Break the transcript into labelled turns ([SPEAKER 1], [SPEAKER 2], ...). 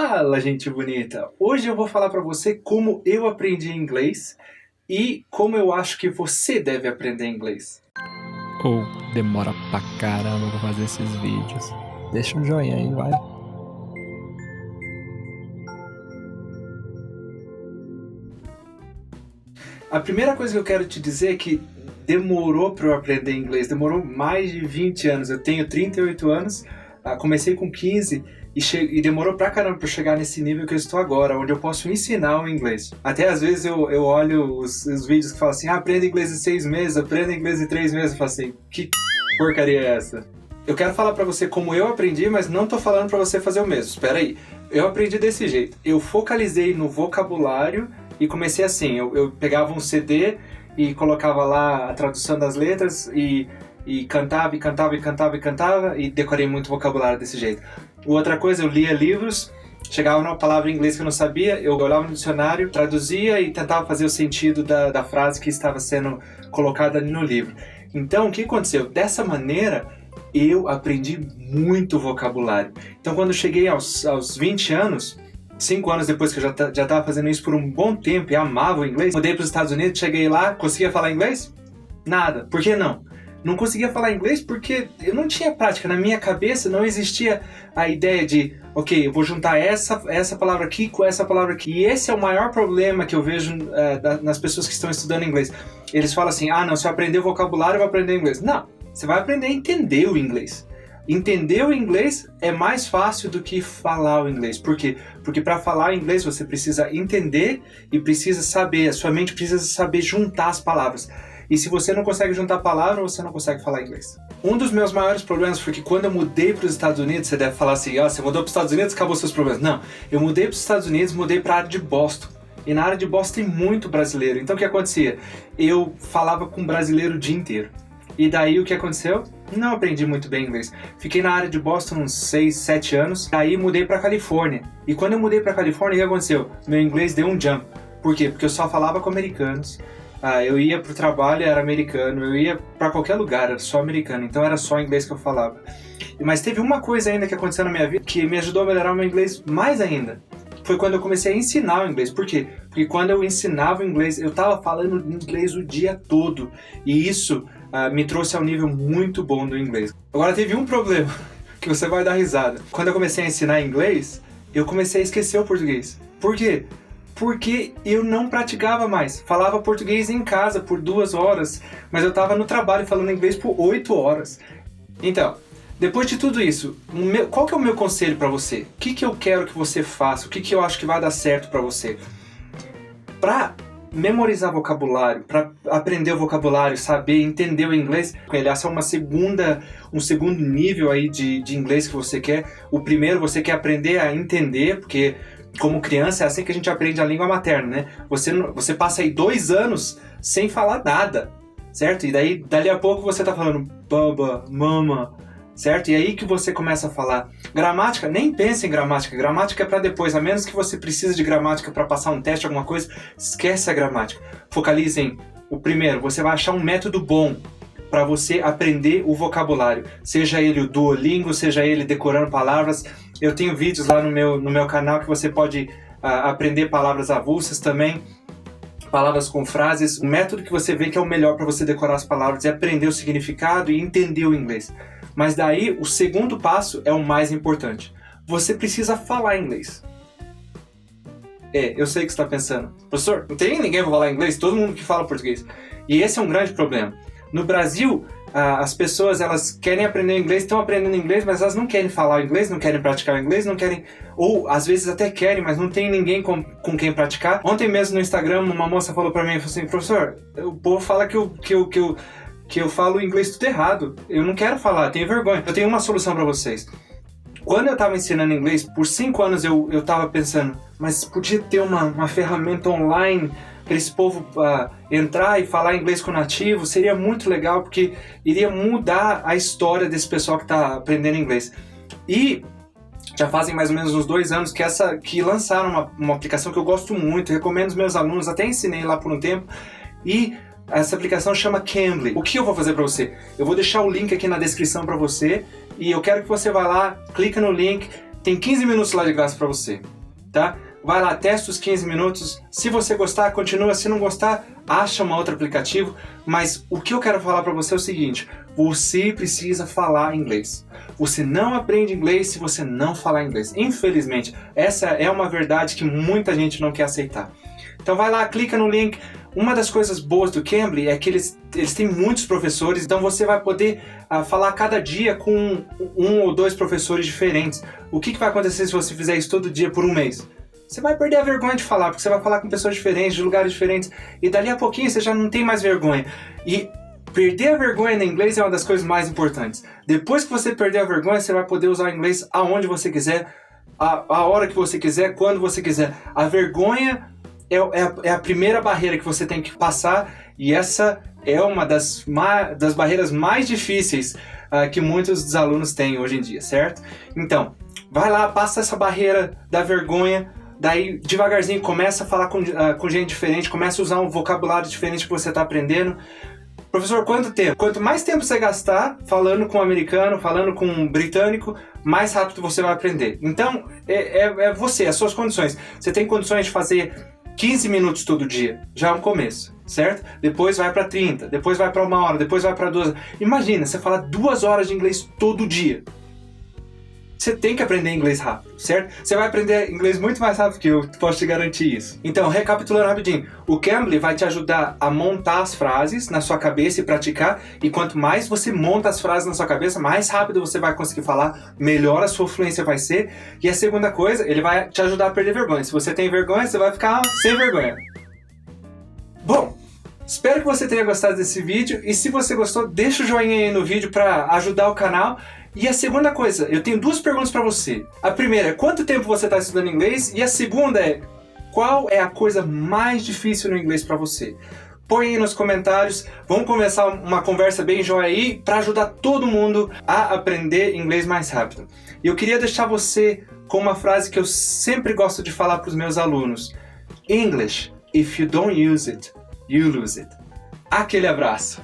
[SPEAKER 1] Fala, gente bonita! Hoje eu vou falar pra você como eu aprendi inglês e como eu acho que você deve aprender inglês.
[SPEAKER 2] Ou demora pra caramba pra fazer esses vídeos. Deixa um joinha aí, vai.
[SPEAKER 1] A primeira coisa que eu quero te dizer é que demorou pra eu aprender inglês, demorou mais de 20 anos. Eu tenho 38 anos, comecei com 15 e demorou pra caramba pra eu chegar nesse nível que eu estou agora, onde eu posso ensinar o inglês. Até às vezes eu olho os vídeos que falam assim, aprenda inglês em 6 meses, aprenda inglês em 3 meses. Eu falo assim, que porcaria é essa? Eu quero falar pra você como eu aprendi, mas não tô falando pra você fazer o mesmo. Espera aí. Eu aprendi desse jeito. Eu focalizei no vocabulário e comecei assim. Eu pegava um CD e colocava lá a tradução das letras e cantava e decorei muito vocabulário desse jeito. Outra coisa, eu lia livros, chegava numa palavra em inglês que eu não sabia, eu olhava no dicionário, traduzia e tentava fazer o sentido da frase que estava sendo colocada no livro. Então, o que aconteceu? Dessa maneira, eu aprendi muito vocabulário. Então, quando eu cheguei aos 20 anos, 5 anos depois que eu já estava fazendo isso por um bom tempo e amava o inglês, mudei para os Estados Unidos, cheguei lá, conseguia falar inglês? Nada. Por que não? Não conseguia falar inglês porque eu não tinha prática. Na minha cabeça não existia a ideia de, ok, eu vou juntar essa palavra aqui com essa palavra aqui. E esse é o maior problema que eu vejo nas pessoas que estão estudando inglês. Eles falam assim, não, se eu aprender o vocabulário, eu vou aprender inglês. Não, você vai aprender a entender o inglês. Entender o inglês é mais fácil do que falar o inglês. Por quê? Porque para falar inglês você precisa entender e precisa saber, a sua mente precisa saber juntar as palavras. E se você não consegue juntar palavras, você não consegue falar inglês. Um dos meus maiores problemas foi que quando eu mudei para os Estados Unidos, você deve falar assim, você mudou para os Estados Unidos, acabou seus problemas. Não, eu mudei para os Estados Unidos, mudei para a área de Boston. E na área de Boston tem muito brasileiro. Então o que acontecia? Eu falava com brasileiro o dia inteiro. E daí o que aconteceu? Não aprendi muito bem inglês. Fiquei na área de Boston uns 6, 7 anos. Aí mudei para Califórnia. E quando eu mudei para Califórnia, o que aconteceu? Meu inglês deu um jump. Por quê? Porque eu só falava com americanos. Eu ia pro trabalho, era americano. Eu ia para qualquer lugar, era só americano. Então era só inglês que eu falava. Mas teve uma coisa ainda que aconteceu na minha vida que me ajudou a melhorar o meu inglês mais ainda. Foi quando eu comecei a ensinar o inglês. Por quê? Porque quando eu ensinava o inglês, eu estava falando inglês o dia todo. E isso me trouxe a um nível muito bom do inglês. Agora teve um problema, que você vai dar risada. Quando eu comecei a ensinar inglês, eu comecei a esquecer o português. Por quê? Porque eu não praticava mais. Falava português em casa por 2 horas, mas eu estava no trabalho falando inglês por 8 horas. Então, depois de tudo isso, qual que é o meu conselho para você? O que eu quero que você faça? O que eu acho que vai dar certo para você? Para memorizar vocabulário, para aprender o vocabulário, saber, entender o inglês, essa é um segundo nível aí de inglês que você quer. O primeiro, você quer aprender a entender, porque como criança é assim que a gente aprende a língua materna, né? Você passa aí 2 anos sem falar nada, certo? E daí, dali a pouco você tá falando baba, mama, certo? E aí que você começa a falar. Gramática, nem pense em gramática. Gramática é para depois, a menos que você precise de gramática para passar um teste, alguma coisa, esquece a gramática. Focalize em o primeiro, você vai achar um método bom para você aprender o vocabulário. Seja ele o Duolingo, seja ele decorando palavras. Eu tenho vídeos lá no meu canal que você pode aprender palavras avulsas também, palavras com frases. O método que você vê que é o melhor para você decorar as palavras é aprender o significado e entender o inglês. Mas daí, o segundo passo é o mais importante. Você precisa falar inglês. Eu sei que você está pensando, professor, não tem ninguém para falar inglês, todo mundo que fala português. E esse é um grande problema. No Brasil, as pessoas elas querem aprender inglês, estão aprendendo inglês, mas elas não querem falar inglês, não querem praticar inglês, não querem, ou às vezes até querem, mas não tem ninguém com quem praticar. Ontem mesmo no Instagram, uma moça falou para mim, falou assim, professor, o povo fala que eu falo inglês tudo errado. Eu não quero falar, tenho vergonha. Eu tenho uma solução para vocês. Quando eu estava ensinando inglês, por 5 anos eu estava pensando, mas podia ter uma ferramenta online para esse povo entrar e falar inglês com nativo, seria muito legal, porque iria mudar a história desse pessoal que está aprendendo inglês. E já fazem mais ou menos uns 2 anos que lançaram uma aplicação que eu gosto muito, recomendo aos meus alunos, até ensinei lá por um tempo, e essa aplicação chama Cambly. O que eu vou fazer para você? Eu vou deixar o link aqui na descrição para você, e eu quero que você vá lá, clica no link, tem 15 minutos lá de graça para você. tá? Vai lá, testa os 15 minutos. Se você gostar, continua. Se não gostar, acha um outro aplicativo. Mas o que eu quero falar para você é o seguinte: você precisa falar inglês. Você não aprende inglês se você não falar inglês. Infelizmente, essa é uma verdade que muita gente não quer aceitar. Então vai lá, clica no link. Uma das coisas boas do Cambly é que eles têm muitos professores, então você vai poder falar cada dia com um ou dois professores diferentes. O que vai acontecer se você fizer isso todo dia por um mês? Você vai perder a vergonha de falar, porque você vai falar com pessoas diferentes, de lugares diferentes, e dali a pouquinho você já não tem mais vergonha. E perder a vergonha no inglês é uma das coisas mais importantes. Depois que você perder a vergonha, você vai poder usar o inglês aonde você quiser, a hora que você quiser, quando você quiser. A vergonha é a primeira barreira que você tem que passar, e essa é uma das barreiras mais difíceis que muitos dos alunos têm hoje em dia, certo? Então, vai lá, passa essa barreira da vergonha, daí devagarzinho começa a falar com gente diferente, começa a usar um vocabulário diferente que você está aprendendo. Professor, quanto tempo? Quanto mais tempo você gastar falando com um americano, falando com um britânico, mais rápido você vai aprender. Então, é você, as suas condições. Você tem condições de fazer 15 minutos todo dia, já é um começo, certo? Depois vai para 30, depois vai para 1 hora, depois vai para 2. Imagina, você fala 2 horas de inglês todo dia. Você tem que aprender inglês rápido, certo? Você vai aprender inglês muito mais rápido que eu, posso te garantir isso. Então, recapitulando rapidinho, o Cambly vai te ajudar a montar as frases na sua cabeça e praticar, e quanto mais você monta as frases na sua cabeça, mais rápido você vai conseguir falar, melhor a sua fluência vai ser. E a segunda coisa, ele vai te ajudar a perder vergonha. Se você tem vergonha, você vai ficar sem vergonha. Bom, espero que você tenha gostado desse vídeo, e se você gostou, deixa o joinha aí no vídeo para ajudar o canal. E a segunda coisa, eu tenho 2 perguntas para você. A primeira é quanto tempo você está estudando inglês, e a segunda é qual é a coisa mais difícil no inglês para você. Põe aí nos comentários, vamos começar uma conversa bem joia aí para ajudar todo mundo a aprender inglês mais rápido. E eu queria deixar você com uma frase que eu sempre gosto de falar para os meus alunos: English, if you don't use it, you lose it. Aquele abraço!